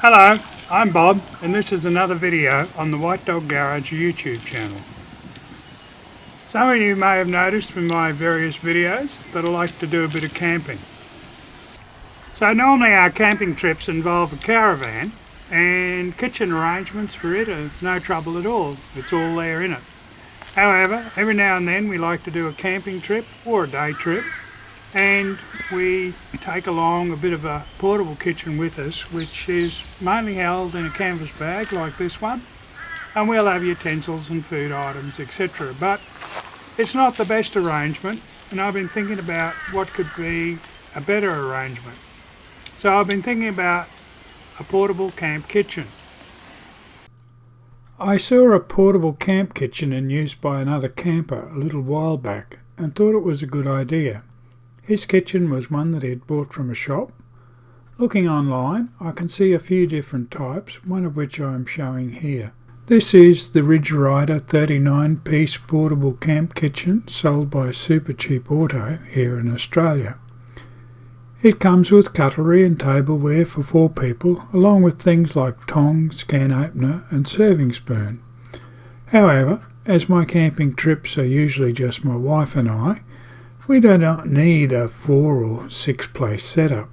Hello, I'm Bob and this is another video on the White Dog Garage YouTube channel. Some of you may have noticed from my various videos that I like to do a bit of camping. So normally our camping trips involve a caravan and kitchen arrangements for it are no trouble at all. It's all there in it. However, every now and then we like to do a camping trip or a day trip, and we take along a bit of a portable kitchen with us, which is mainly held in a canvas bag like this one, and we'll have utensils and food items, etc. But it's not the best arrangement, and I've been thinking about what could be a better arrangement. So I've been thinking about a portable camp kitchen. I saw a portable camp kitchen in use by another camper a little while back and thought it was a good idea. His kitchen was one that he had bought from a shop. Looking online, I can see a few different types, one of which I am showing here. This is the Ridge Rider 39-piece portable camp kitchen sold by Supercheap Auto here in Australia. It comes with cutlery and tableware for 4 people, along with things like tongs, can opener and serving spoon. However, as my camping trips are usually just my wife and I, we do not need a 4 or 6 place setup.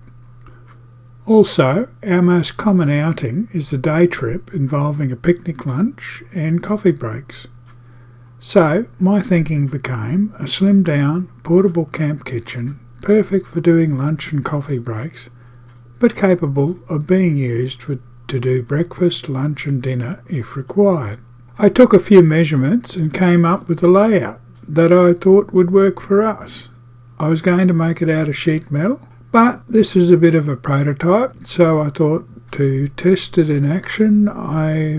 Also, our most common outing is the day trip involving a picnic lunch and coffee breaks. So my thinking became a slimmed down portable camp kitchen, perfect for doing lunch and coffee breaks, but capable of being used to do breakfast, lunch and dinner if required. I took a few measurements and came up with a layout that I thought would work for us. I was going to make it out of sheet metal, but this is a bit of a prototype, so I thought to test it in action,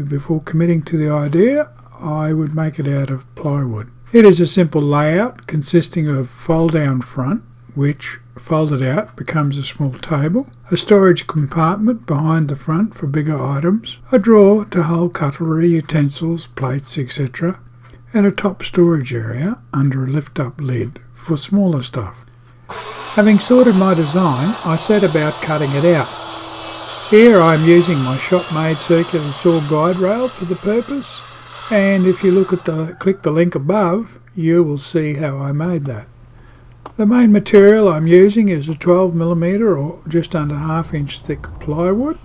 before committing to the idea, I would make it out of plywood. It is a simple layout consisting of fold-down front, which, folded out, becomes a small table, a storage compartment behind the front for bigger items, a drawer to hold cutlery, utensils, plates, etc., and a top storage area under a lift-up lid for smaller stuff. Having sorted my design, I set about cutting it out. Here I am using my shop-made circular saw guide rail for the purpose, and if you click the link above, you will see how I made that. The main material I'm using is a 12mm or just under 1/2 inch thick plywood.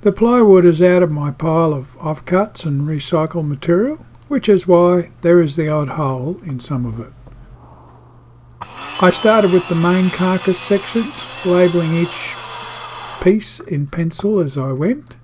The plywood is out of my pile of offcuts and recycled material, which is why there is the odd hole in some of it. I started with the main carcass sections, labelling each piece in pencil as I went.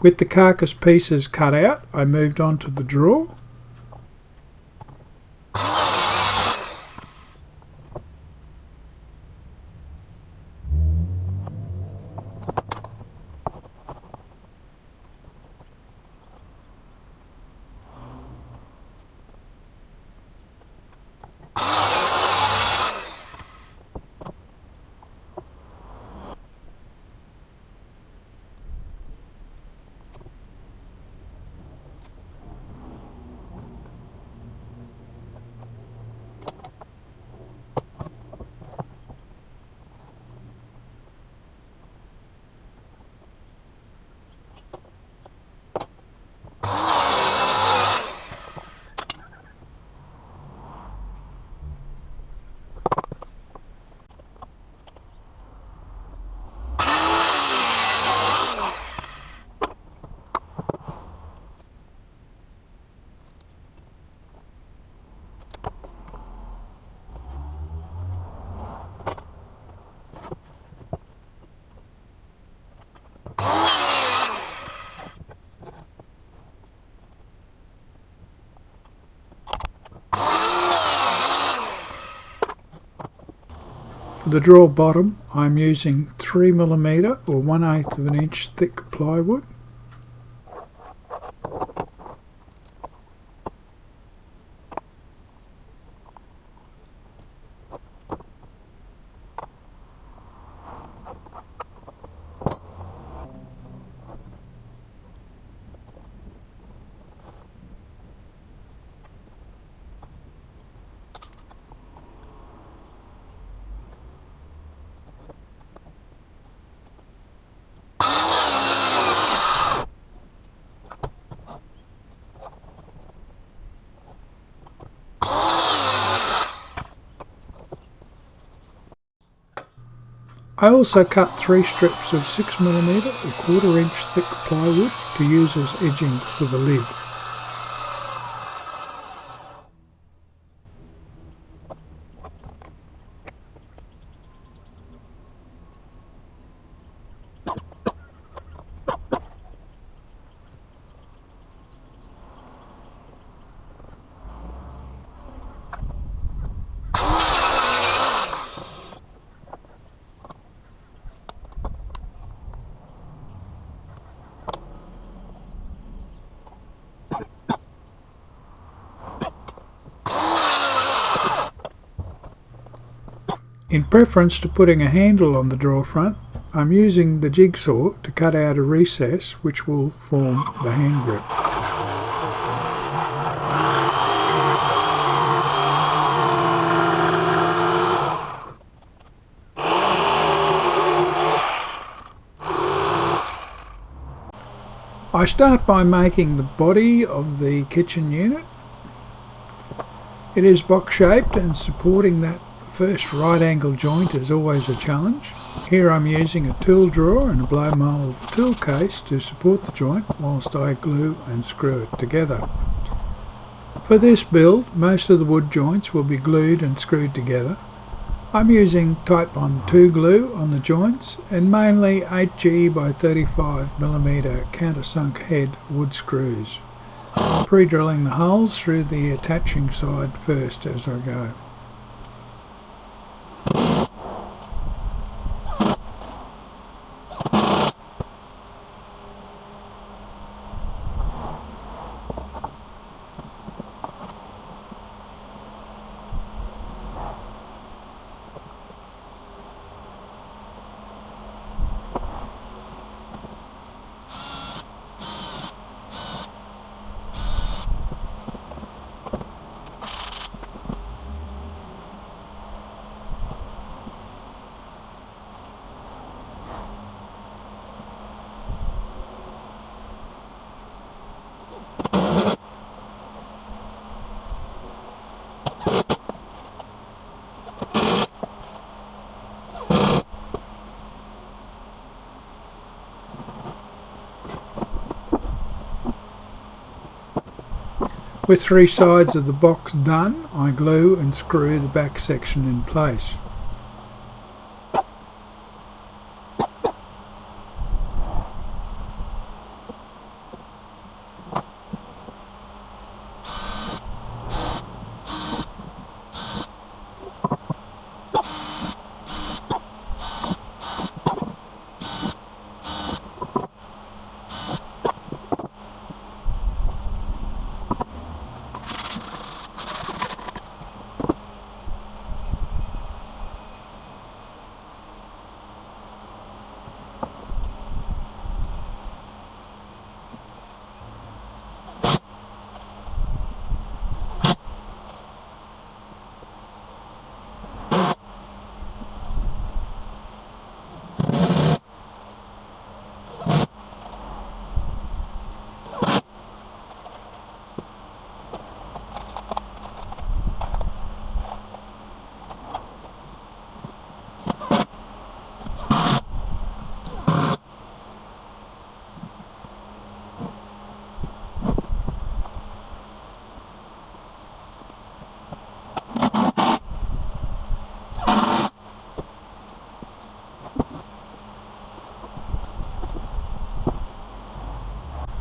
With the carcass pieces cut out, I moved on to the drawer. For the drawer bottom, I'm using 3mm or 1/8 of an inch thick plywood. I also cut 3 strips of 6mm or 1/4 inch thick plywood to use as edging for the lid. In preference to putting a handle on the drawer front, I'm using the jigsaw to cut out a recess which will form the hand grip. I start by making the body of the kitchen unit. It is box shaped, and supporting that first right angle joint is always a challenge. Here I'm using a tool drawer and a blow mould tool case to support the joint whilst I glue and screw it together. For this build, most of the wood joints will be glued and screwed together. I'm using Type 2 glue on the joints and mainly 8G by 35mm countersunk head wood screws, pre-drilling the holes through the attaching side first as I go. With 3 sides of the box done, I glue and screw the back section in place.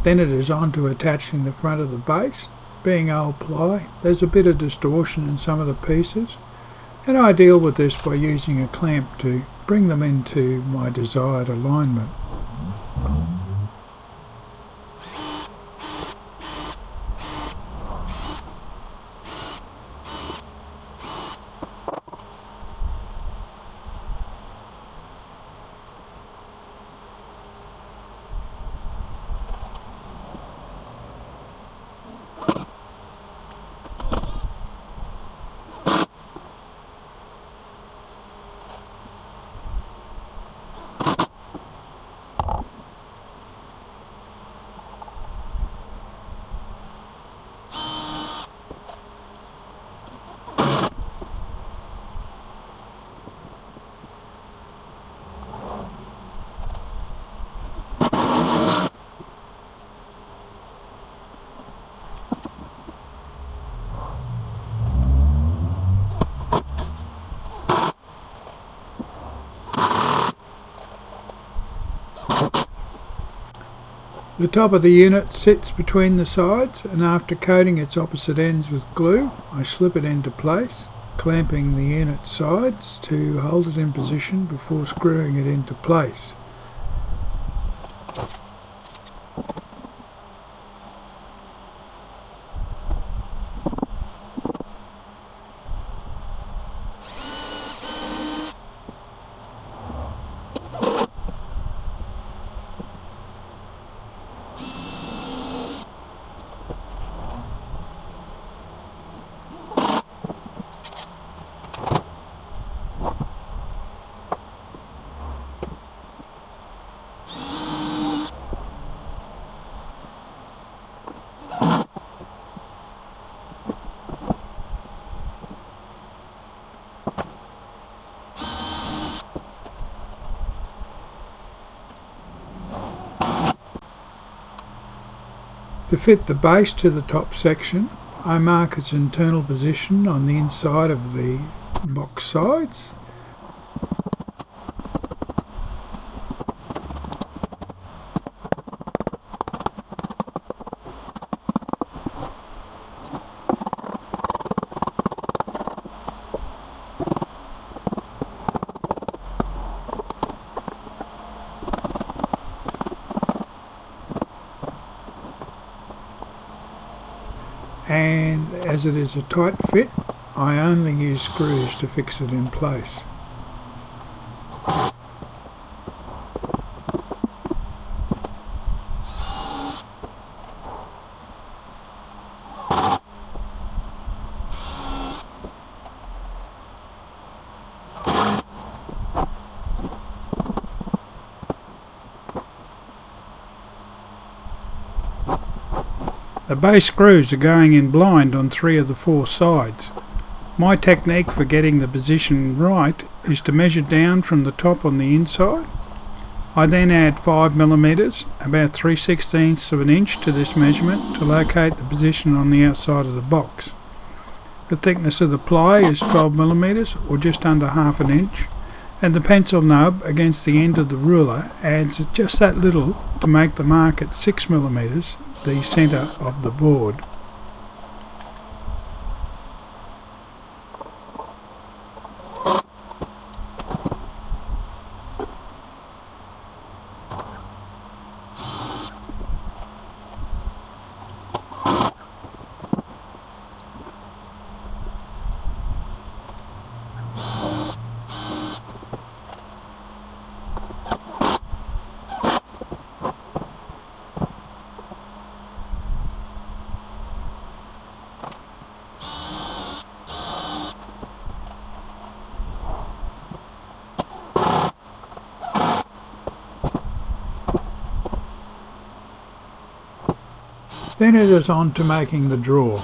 Then it is on to attaching the front of the base. Being old ply, there's a bit of distortion in some of the pieces, And I deal with this by using a clamp to bring them into my desired alignment. The top of the unit sits between the sides, and after coating its opposite ends with glue, I slip it into place, clamping the unit sides to hold it in position before screwing it into place. To fit the base to the top section, I mark its internal position on the inside of the box sides. And as it is a tight fit, I only use screws to fix it in place. The base screws are going in blind on 3 of the 4 sides. My technique for getting the position right is to measure down from the top on the inside. I then add 5mm, about 3/16 of an inch to this measurement to locate the position on the outside of the box. The thickness of the ply is 12mm or just under half an inch, and the pencil nub against the end of the ruler adds just that little to make the mark at 6mm the centre of the board. Then it is on to making the drawer.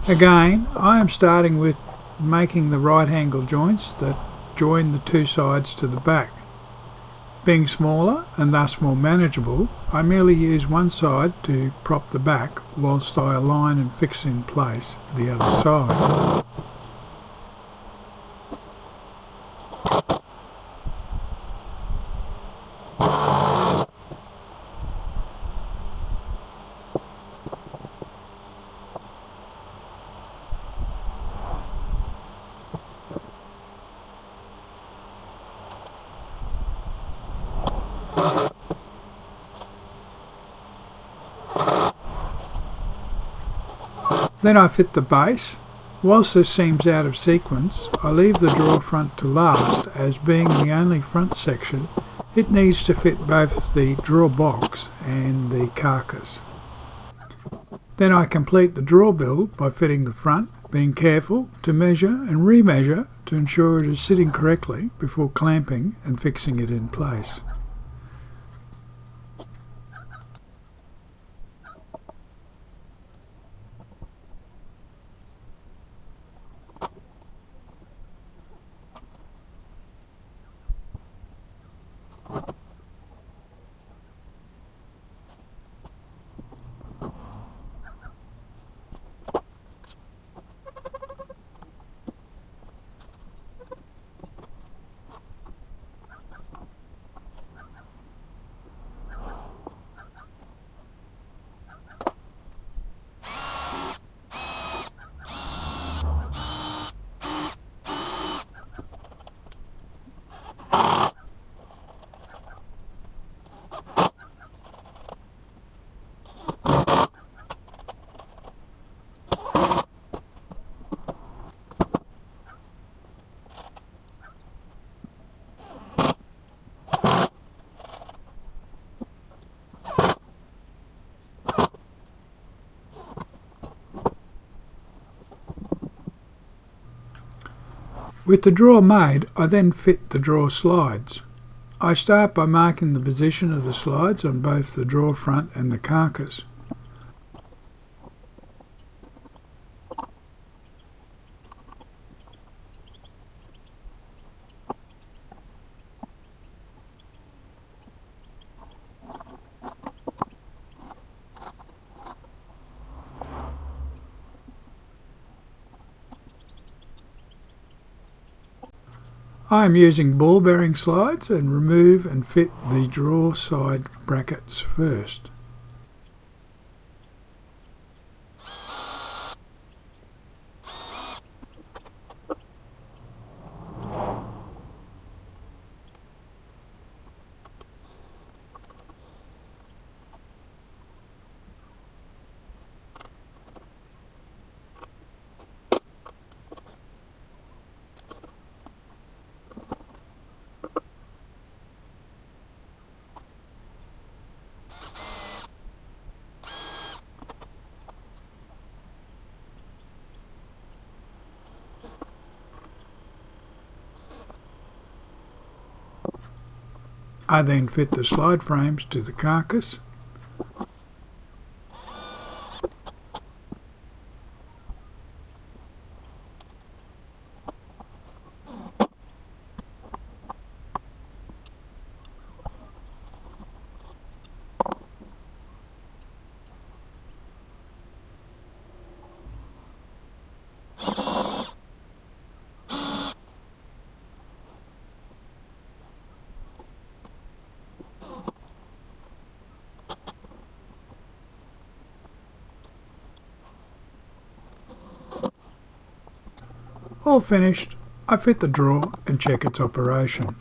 Again, I am starting with making the right angle joints that join the 2 sides to the back. Being smaller and thus more manageable, I merely use one side to prop the back whilst I align and fix in place the other side. Then I fit the base. Whilst this seems out of sequence, I leave the drawer front to last, as being the only front section, it needs to fit both the drawer box and the carcass. Then I complete the drawer build by fitting the front, being careful to measure and remeasure to ensure it is sitting correctly before clamping and fixing it in place. With the drawer made, I then fit the drawer slides. I start by marking the position of the slides on both the drawer front and the carcass. I am using ball bearing slides and remove and fit the drawer side brackets first. I then fit the slide frames to the carcass. All finished, I fit the drawer and check its operation.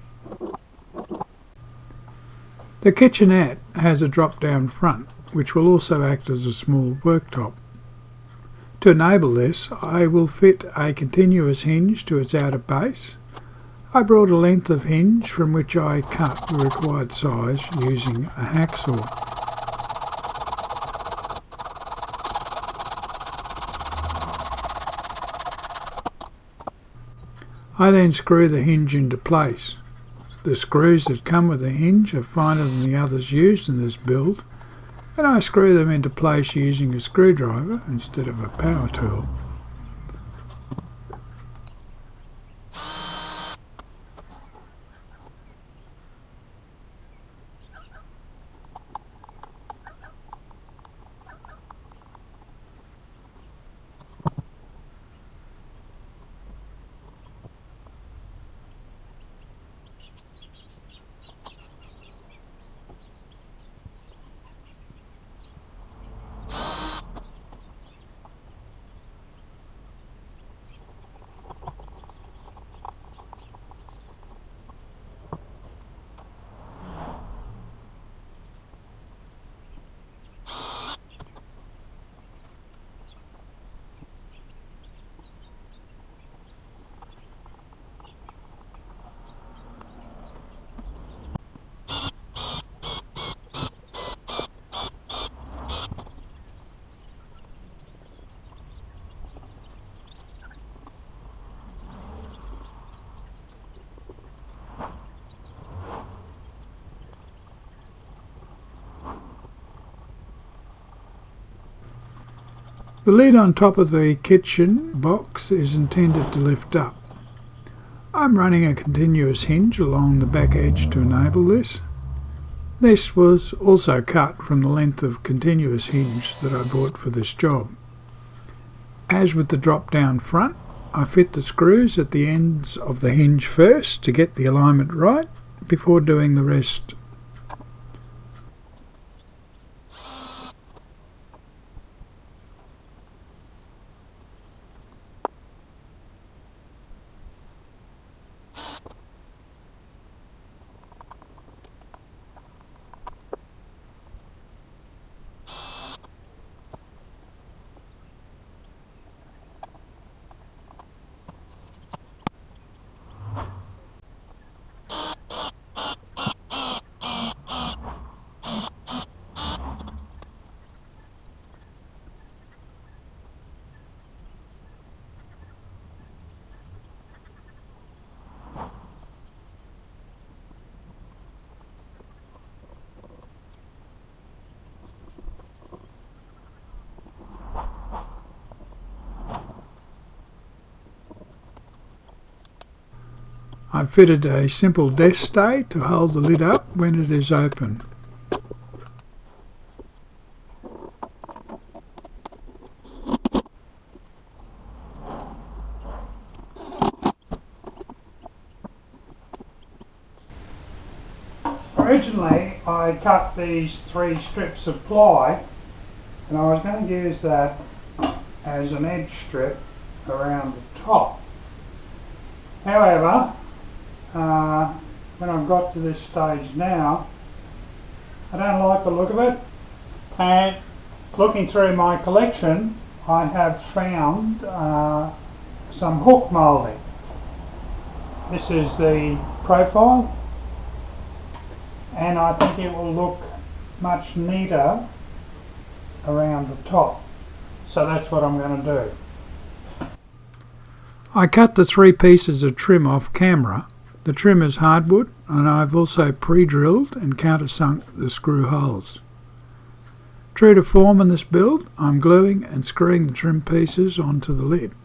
The kitchenette has a drop-down front, which will also act as a small worktop. To enable this, I will fit a continuous hinge to its outer base. I brought a length of hinge from which I cut the required size using a hacksaw. I then screw the hinge into place. The screws that come with the hinge are finer than the others used in this build, and I screw them into place using a screwdriver instead of a power tool. The lid on top of the kitchen box is intended to lift up. I'm running a continuous hinge along the back edge to enable this. This was also cut from the length of continuous hinge that I bought for this job. As with the drop down front, I fit the screws at the ends of the hinge first to get the alignment right before doing the rest. I've fitted a simple desk stay to hold the lid up when it is open. Originally I cut these 3 strips of ply and I was going to use that as an edge strip around the top. However, when I've got to this stage now, I don't like the look of it, and looking through my collection I have found some hook moulding. This is the profile, and I think it will look much neater around the top, so that's what I'm going to do. I cut the 3 pieces of trim off camera. The trim is hardwood, and I've also pre-drilled and countersunk the screw holes. True to form in this build, I'm gluing and screwing the trim pieces onto the lid.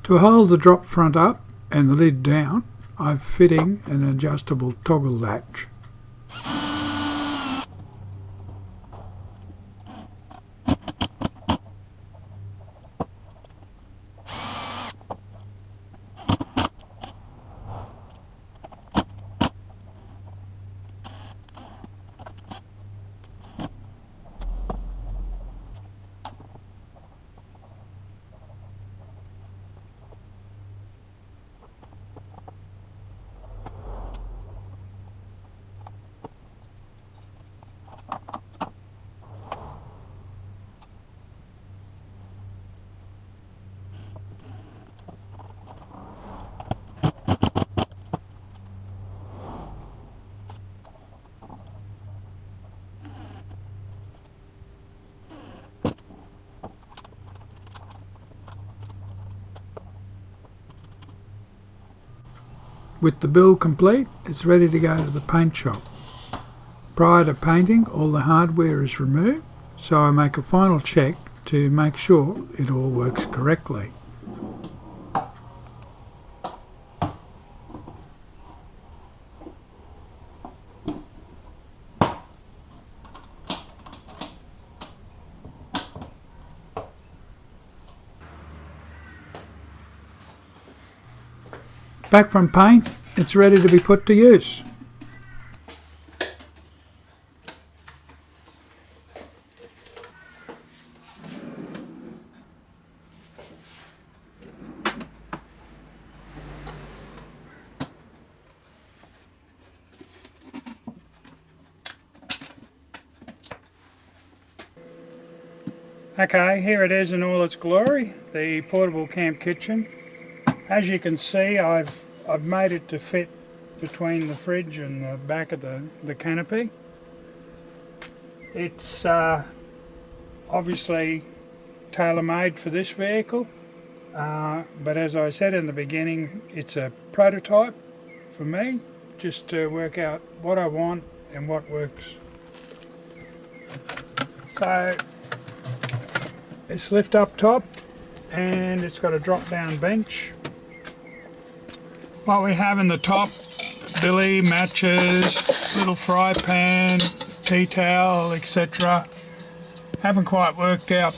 To hold the drop front up and the lid down, I'm fitting an adjustable toggle latch. With the build complete, it's ready to go to the paint shop. Prior to painting, all the hardware is removed, so I make a final check to make sure it all works correctly. Back from paint, it's ready to be put to use. Okay, here it is in all its glory, the portable camp kitchen. As you can see, I've made it to fit between the fridge and the back of the canopy. It's obviously tailor-made for this vehicle, but as I said in the beginning, it's a prototype for me, just to work out what I want and what works. So it's lift up top and it's got a drop down bench. What we have in the top, billy, matches, little fry pan, tea towel, etc. Haven't quite worked out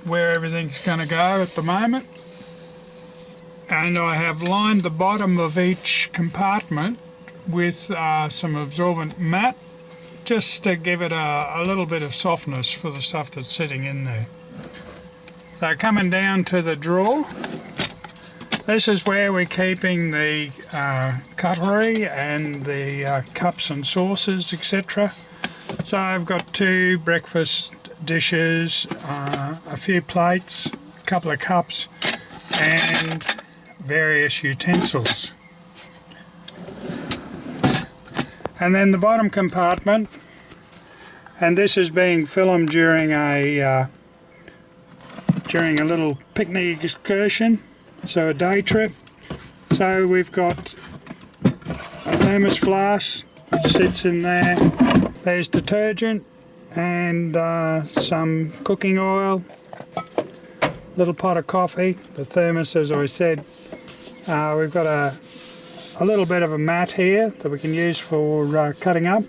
where everything's going to go at the moment. And I have lined the bottom of each compartment with some absorbent mat, just to give it a little bit of softness for the stuff that's sitting in there. So coming down to the drawer, this is where we're keeping the cutlery and the cups and saucers, etc. So I've got 2 breakfast dishes, a few plates, a couple of cups and various utensils. And then the bottom compartment, and this is being filmed during a little picnic excursion, so a day trip. So we've got a thermos flask which sits in there. There's detergent and some cooking oil, little pot of coffee. The thermos, as I said, we've got a little bit of a mat here that we can use for cutting up.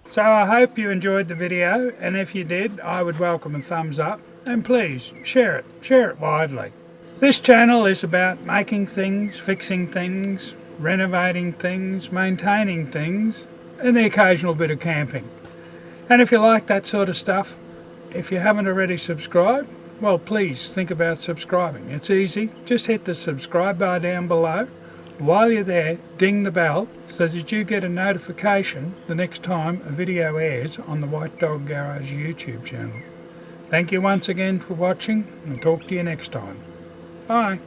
So I hope you enjoyed the video, and if you did, I would welcome a thumbs up, and please share it widely. This channel is about making things, fixing things, renovating things, maintaining things, and the occasional bit of camping. And if you like that sort of stuff, if you haven't already subscribed, well, please think about subscribing. It's easy, just hit the subscribe bar down below. While you're there, ding the bell so that you get a notification the next time a video airs on the White Dog Garage YouTube channel. Thank you once again for watching, and talk to you next time. Bye.